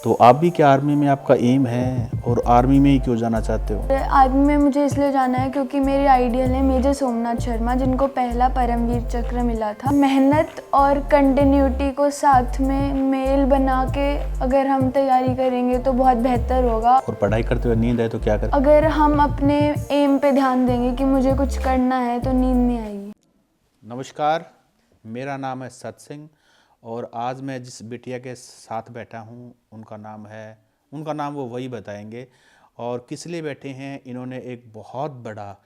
तो आप भी क्या आर्मी में आपका एम है और आर्मी में ही क्यों जाना चाहते हो? आर्मी में मुझे इसलिए जाना है क्योंकि मेरी आइडियल है मेजर सोमनाथ शर्मा, जिनको पहला परमवीर चक्र मिला था। मेहनत और कंटिन्यूटी को साथ में मेल बना के अगर हम तैयारी करेंगे तो बहुत बेहतर होगा। और पढ़ाई करते हुए नींद आए तो क्या करें? अगर हम अपने एम पे ध्यान देंगे कि मुझे कुछ करना है तो नींद नहीं आएगी। नमस्कार, मेरा नाम है सत सिंह और आज मैं जिस बिटिया के साथ बैठा हूँ उनका नाम वो वही बताएंगे। और किस लिए बैठे हैं, इन्होंने एक बहुत बड़ा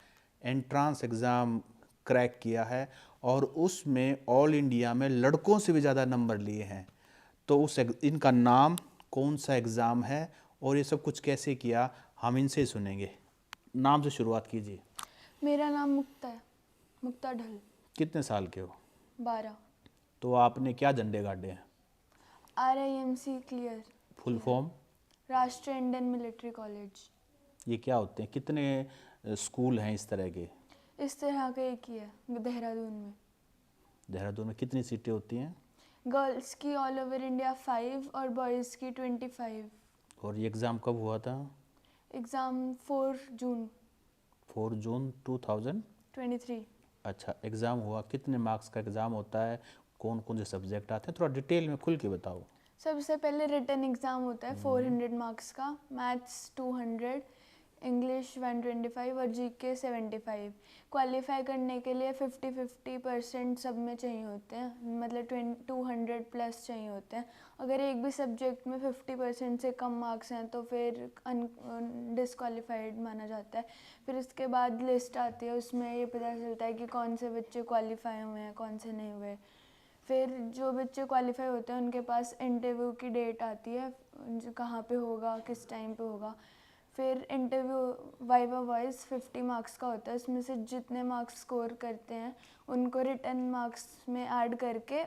एंट्रांस एग्ज़ाम क्रैक किया है और उसमें ऑल इंडिया में लड़कों से भी ज़्यादा नंबर लिए हैं। तो इनका नाम, कौन सा एग्ज़ाम है और ये सब कुछ कैसे किया, हम इनसे ही सुनेंगे। नाम से शुरुआत कीजिए। मेरा नाम मुक्ता है, मुक्ता ढल। कितने साल के हो? 12। तो आपने क्या झंडे गाड़े हैं? RIMC clear. Full form? राष्ट्रीय इंडियन मिलिट्री कॉलेज। ये क्या होते हैं? कितने स्कूल हैं इस तरह के? इस तरह का एक ही है देहरादून में। देहरादून में कितनी सीटें होती हैं? गर्ल्स की ऑल ओवर इंडिया 5 और बॉयज़ की 25। और ये एग्ज़ाम कब हुआ था? एग्ज़ाम 4 जून 4 जून 2023। 23। अच्छा, एग्ज़ाम हुआ। कितने मार्क्स का एग्ज़ाम होता है? कौन कौन से सब्जेक्ट आते हैं? थोड़ा डिटेल में खुल के बताओ। सबसे पहले रिटन एग्ज़ाम होता है 400 मार्क्स का, मैथ्स 200, इंग्लिश 125 और GK 75। क्वालिफाई करने के लिए 50-50% सब में चाहिए होते हैं, मतलब 200 प्लस चाहिए होते हैं। अगर एक भी सब्जेक्ट में 50% से कम मार्क्स हैं तो फिर डिसक्वालीफाइड माना जाता है। फिर उसके बाद लिस्ट आती है, उसमें ये पता चलता है कि कौन से बच्चे क्वालिफाई हुए हैं, कौन से नहीं हुए। फिर जो बच्चे क्वालिफाई होते हैं उनके पास इंटरव्यू की डेट आती है, जो कहाँ पे होगा, किस टाइम पे होगा। फिर इंटरव्यू वाइवा वॉइस 50 मार्क्स का होता है, उसमें से जितने मार्क्स स्कोर करते हैं उनको रिटन मार्क्स में ऐड करके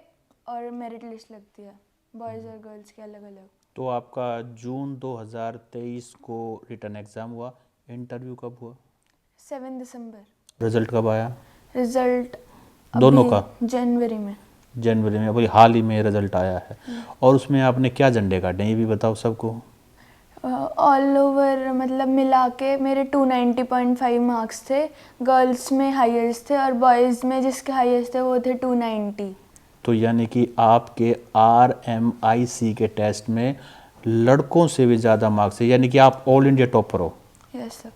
और मेरिट लिस्ट लगती है, बॉयज़ और गर्ल्स के अलग अलग। तो आपका जून 2023 को रिटन एग्ज़ाम हुआ, इंटरव्यू कब हुआ? 7 दिसंबर। रिज़ल्ट कब आया? रिज़ल्ट दोनों का? जनवरी में। जनवरी में, अभी हाल ही में रिज़ल्ट आया है। और उसमें आपने क्या झंडे गाड़े हैं ये भी बताओ सबको। ऑल ओवर मतलब मिला के मेरे 290.5 मार्क्स थे। गर्ल्स में हाईएस्ट थे और बॉयज़ में जिसके हाईएस्ट थे वो थे 290। तो यानी कि आपके RMIC के टेस्ट में लड़कों से भी ज़्यादा मार्क्स है, यानी कि आप ऑल इंडिया टॉपर हो। Yes sir.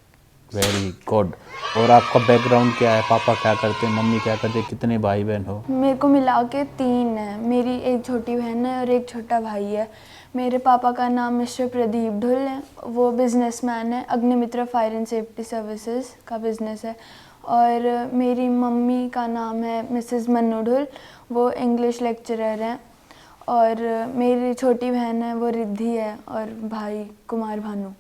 Very good. और आपका बैकग्राउंड क्या है? पापा क्या करते हैं, मम्मी क्या करते हैं, कितने भाई बहन हो? मेरे को मिला के 3 है, मेरी एक छोटी बहन है और एक छोटा भाई है। मेरे पापा का नाम मिस्टर प्रदीप ढुल है, वो बिजनेसमैन है, Agnimitra fire and safety services का बिज़नेस है। और मेरी मम्मी का नाम है मिसेस मन्नू ढुल, वो इंग्लिश लेक्चरर हैं। और मेरी छोटी बहन है वो रिद्धि है, और भाई कुमार भानु।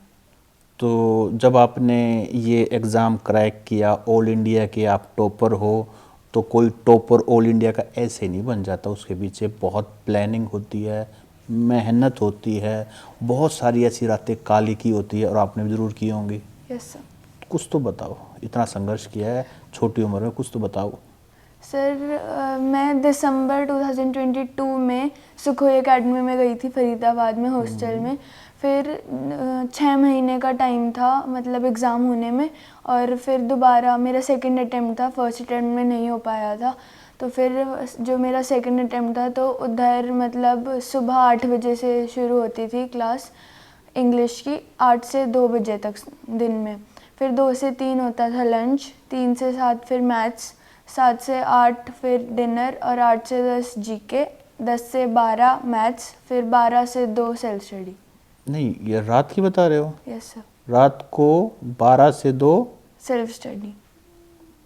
तो जब आपने ये एग्ज़ाम क्रैक किया, ऑल इंडिया के आप टॉपर हो, तो कोई टॉपर ऑल इंडिया का ऐसे नहीं बन जाता, उसके पीछे बहुत प्लानिंग होती है, मेहनत होती है, बहुत सारी ऐसी रातें काली की होती है और आपने भी ज़रूर की होंगी। Yes sir. कुछ तो बताओ, इतना संघर्ष किया है छोटी उम्र में, कुछ तो बताओ। सर मैं दिसंबर 2022 में सुखोई एकेडमी में गई थी, फरीदाबाद में हॉस्टल में। फिर 6 महीने का टाइम था मतलब एग्ज़ाम होने में, और फिर दोबारा मेरा सेकंड अटेम्प्ट था, फर्स्ट अटेम्प्ट में नहीं हो पाया था। तो फिर जो मेरा सेकंड अटेम्प्ट था तो उधर मतलब सुबह 8 बजे से शुरू होती थी क्लास इंग्लिश की, 8 से 2 बजे तक दिन में। फिर 2 से 3 होता था लंच, 3 से 7 फिर मैथ्स, 7 से 8 फिर डिनर, और 8 से 10 GK, 10 से 12 मैथ्स, फिर 12 से 2 सेल्फ स्टडी। नहीं, ये रात की बता रहे हो? Yes sir. रात को 12 से 2 सेल्फ स्टडी।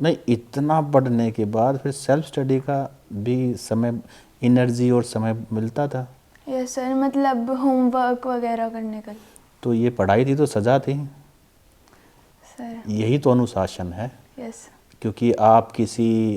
नहीं, इतना पढ़ने के बाद फिर सेल्फ स्टडी का भी समय, एनर्जी और समय मिलता था? यस सर, मतलब होमवर्क वगैरह करने का। तो ये पढ़ाई थी तो सज़ा थी? सर यही तो अनुशासन है। यस। क्योंकि आप किसी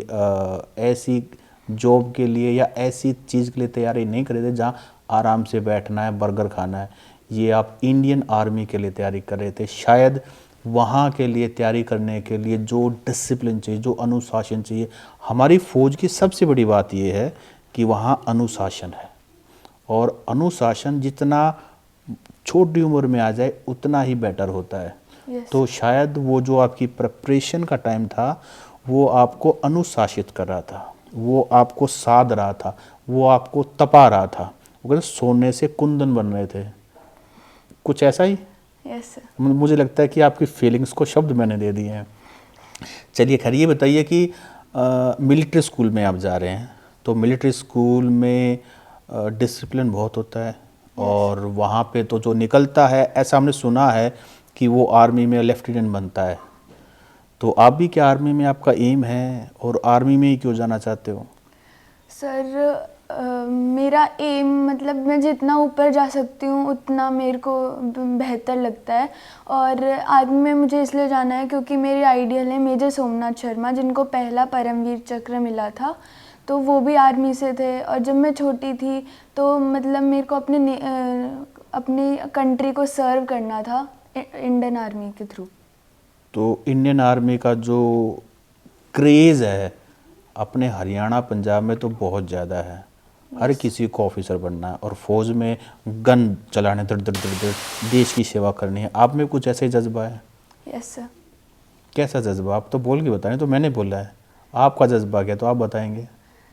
ऐसी जॉब के लिए या ऐसी चीज़ के लिए तैयारी नहीं कर रहे थे जहाँ आराम से बैठना है, बर्गर खाना है। ये आप इंडियन आर्मी के लिए तैयारी कर रहे थे। शायद वहाँ के लिए तैयारी करने के लिए जो डिसिप्लिन चाहिए, जो अनुशासन चाहिए, हमारी फ़ौज की सबसे बड़ी बात ये है कि वहाँ अनुशासन है। और अनुशासन जितना छोटी उम्र में आ जाए उतना ही बेटर होता है। यस तो शायद वो जो आपकी प्रिपरेशन का टाइम था वो आपको अनुशासित कर रहा था, वो आपको साध रहा था, वो आपको तपा रहा था। वो कहते सोने से कुंदन बन रहे थे, कुछ ऐसा ही। Yes sir. मुझे लगता है कि आपकी फीलिंग्स को शब्द मैंने दे दिए हैं। चलिए खैर ये बताइए कि मिलिट्री स्कूल में आप जा रहे हैं, तो मिलिट्री स्कूल में डिसिप्लिन बहुत होता है और वहाँ पे तो जो निकलता है, ऐसा हमने सुना है कि वो आर्मी में लेफ्टिनेंट बनता है। तो आप भी क्या आर्मी में आपका एम है, और आर्मी में ही क्यों जाना चाहते हो? सर मेरा एम मतलब मैं जितना ऊपर जा सकती हूँ उतना मेरे को बेहतर लगता है। और आर्मी में मुझे इसलिए जाना है क्योंकि मेरे आइडियल है मेजर सोमनाथ शर्मा, जिनको पहला परमवीर चक्र मिला था, तो वो भी आर्मी से थे। और जब मैं छोटी थी तो मतलब मेरे को अपनी कंट्री को सर्व करना था इंडियन आर्मी के थ्रू। तो इंडियन आर्मी का जो क्रेज़ है अपने हरियाणा पंजाब में तो बहुत ज़्यादा है। हर किसी को ऑफिसर बनना है और फौज में गन चलाने, दर दर दर दर देश की सेवा करनी है। आप में कुछ ऐसे जज्बा है? Yes sir. कैसा जज्बा? आप तो बोल के बताएं, तो मैंने बोला है। आपका जज्बा क्या, तो आप बताएंगे।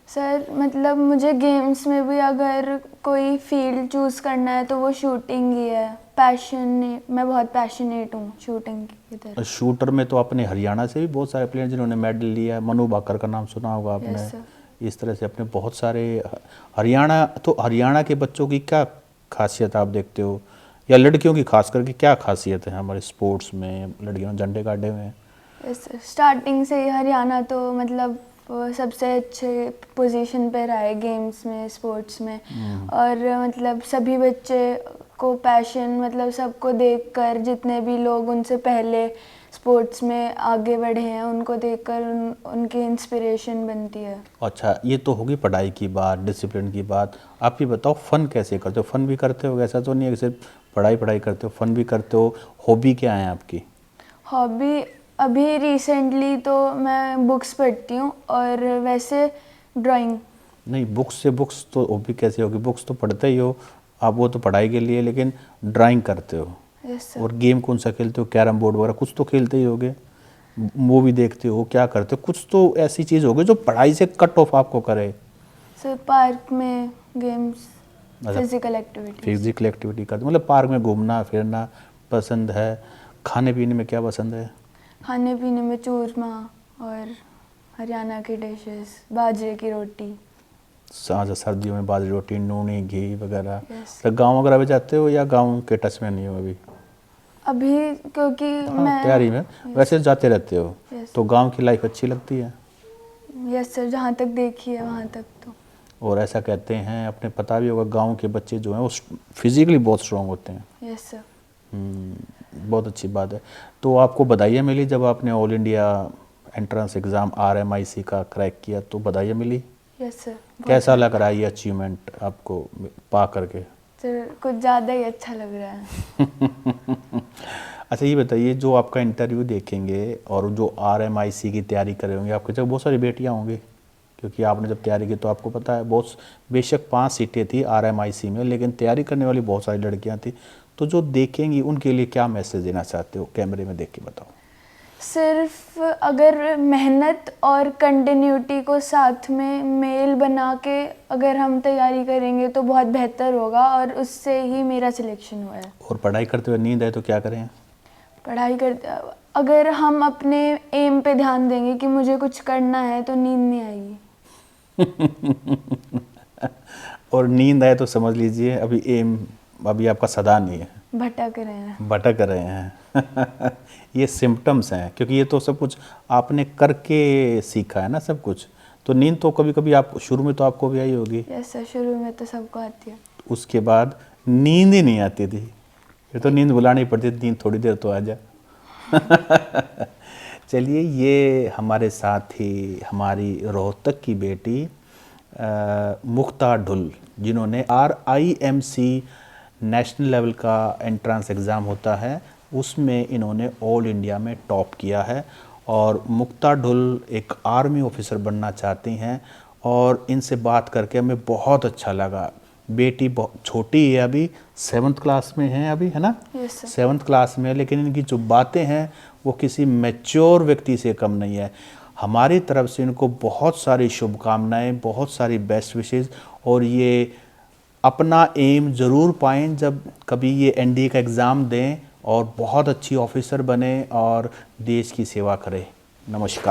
सर मतलब मुझे गेम्स में भी अगर कोई फील्ड चूज़ करना है तो वो शूटिंग ही है। पैशनेट, मैं बहुत पैशनेट हूँ शूटिंग की तरफ। शूटर में तो अपने हरियाणा से भी बहुत सारे प्लेयर जिन्होंने मेडल लिया है। मनु भाकर का नाम सुना होगा आपने। Yes sir. इस तरह से अपने बहुत सारे हरियाणा, तो हरियाणा के बच्चों की क्या खासियत आप देखते हो, या लड़कियों की खास करके क्या खासियत है हमारे स्पोर्ट्स में, लड़कियों ने झंडे गाड़े हुए हैं? Yes sir. स्टार्टिंग से ही हरियाणा तो मतलब सबसे अच्छे पोजीशन पे रहा है गेम्स में, स्पोर्ट्स में। और मतलब सभी बच्चे को पैशन, मतलब सबको देखकर जितने भी लोग उनसे पहले स्पोर्ट्स में आगे बढ़े हैं उनको देखकर उनकी इंस्पिरेशन बनती है। अच्छा, ये तो होगी पढ़ाई की बात, डिसिप्लिन की बात। आप ये बताओ फन कैसे करते हो? फन भी करते हो? ऐसा तो नहीं है कि सिर्फ पढ़ाई पढ़ाई करते हो, फन भी करते हो? हॉबी क्या है आपकी? हॉबी अभी रिसेंटली तो मैं बुक्स पढ़ती हूँ, और वैसे ड्राइंग। नहीं, बुक्स से बुक्स तो हॉबी कैसे होगी? बुक्स तो पढ़ते ही हो आप, वो तो पढ़ाई के लिए, लेकिन ड्राइंग करते हो। Yes sir. और गेम कौन सा खेलते हो? कैरम बोर्ड वगैरह कुछ तो खेलते ही होगे। मूवी देखते हो, क्या करते हो? कुछ तो ऐसी चीज़ होगी जो पढ़ाई से कट ऑफ आपको करे। सर पार्क में गेम्स, अच्छा, फिजिकल एक्टिविटी। फिजिकल एक्टिविटी करते हो, मतलब पार्क में घूमना फिरना पसंद है। खाने पीने में क्या पसंद है? खाने पीने में चूरमा और हरियाणा की डिशेस, बाजरे की रोटी। साँझ सर्दियों में बाजरी रोटी, नूनी, घी वगैरह। यस। तो गाँव वगैरह में जाते हो या गाँव के टच में नहीं हो अभी? अभी क्योंकि हाँ, मैं तैयारी में वैसे जाते रहते हो। यस। तो गांव की लाइफ अच्छी लगती है? यस सर, जहाँ तक देखी है वहाँ तक तो। और ऐसा कहते हैं, अपने पता भी होगा, गांव के बच्चे जो हैं वो फिजिकली बहुत स्ट्रांग होते हैं। Yes sir. बहुत अच्छी बात है। तो आपको बधाइयाँ मिली जब आपने all India entrance exam RMIC का क्रैक किया, तो बधाइयाँ मिली? Yes sir. कैसा लग रहा है ये अचीवमेंट आपको पा करके? सर कुछ ज़्यादा ही अच्छा लग रहा है। अच्छा, ये बताइए, जो आपका इंटरव्यू देखेंगे और जो RMIC की तैयारी कर रहे होंगे, आपके जब बहुत सारी बेटियां होंगी, क्योंकि आपने जब तैयारी की तो आपको पता है, बहुत बेशक 5 सीटें थी RMIC में, लेकिन तैयारी करने वाली बहुत सारी लड़कियां थी। तो जो देखेंगी उनके लिए क्या मैसेज देना चाहते हो? कैमरे में देख के बताओ। सिर्फ अगर मेहनत और कंटिन्यूटी को साथ में मेल बना के अगर हम तैयारी करेंगे तो बहुत बेहतर होगा, और उससे ही मेरा सिलेक्शन हुआ है। और पढ़ाई करते हुए नींद आए तो क्या करें? पढ़ाई करते अगर हम अपने एम पे ध्यान देंगे कि मुझे कुछ करना है तो नींद नहीं आएगी। और नींद आए तो समझ लीजिए अभी एम, अभी आपका सदा नहीं है, भटक रहे हैं। भटक रहे हैं। ये सिम्टम्स हैं, क्योंकि ये तो सब कुछ आपने करके सीखा है ना सब कुछ। तो नींद तो कभी कभी आप शुरू में तो आपको भी आई होगी। यस सर, शुरू में तो सबको आती है। उसके बाद नींद ही नहीं आती थी, फिर तो नींद बुलानी पड़ती थी, नींद थोड़ी देर तो आ जा। चलिए, ये हमारे साथ ही हमारी रोहतक की बेटी मुक्ता ढुल, जिन्होंने RIMC नेशनल लेवल का एंट्रेंस एग्ज़ाम होता है उसमें इन्होंने ऑल इंडिया में टॉप किया है। और मुक्ता ढुल एक आर्मी ऑफिसर बनना चाहती हैं, और इनसे बात करके हमें बहुत अच्छा लगा। बेटी बहुत छोटी है, अभी 7th क्लास में है अभी, है ना? Yes sir. 7th क्लास में है, लेकिन इनकी जो बातें हैं वो किसी मैच्योर व्यक्ति से कम नहीं है। हमारी तरफ से इनको बहुत सारी शुभकामनाएं, बहुत सारी बेस्ट विशेज़, और ये अपना एम ज़रूर पाएं जब कभी ये एनडीए का एग्ज़ाम दें और बहुत अच्छी ऑफिसर बने और देश की सेवा करें। नमस्कार।